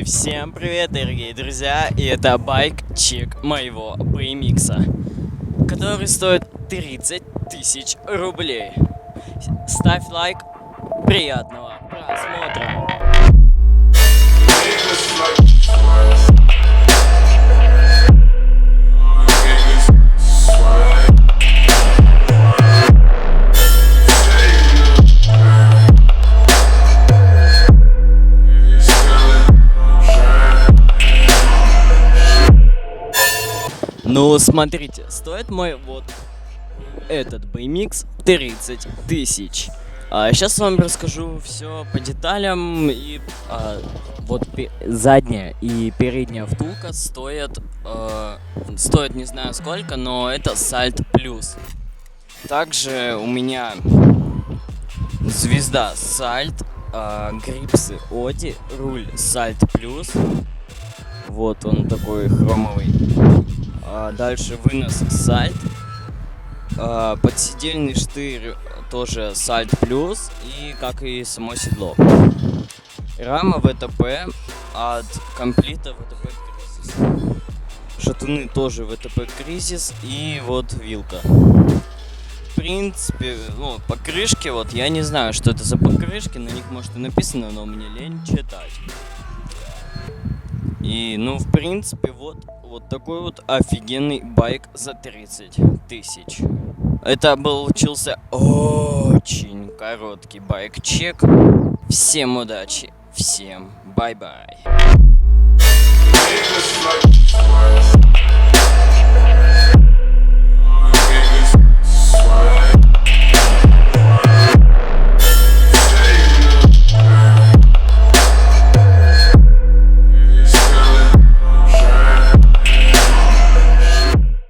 И всем привет, дорогие друзья, и это байк-чек моего BMX, который стоит 30 тысяч рублей. Ставь лайк, приятного просмотра. Ну, смотрите, стоит мой вот этот BMX 30 тысяч. Сейчас вам расскажу все по деталям. И вот задняя и передняя втулка стоит не знаю сколько, но это Salt Plus. Также у меня звезда Salt, грипсы Оди, руль Salt Plus. Вот он такой хромовый. Дальше вынос Salt, подседельный штырь тоже Salt Plus, и как и само седло. Рама ВТП от комплита ВТП Кризис. Шатуны тоже ВТП Кризис, и вот вилка. В принципе, ну, покрышки, вот я не знаю, что это за покрышки, на них может и написано, но мне лень читать. И, ну, в принципе, вот такой вот офигенный байк за 30 тысяч. Это получился очень короткий байк-чек. Всем удачи, всем бай-бай.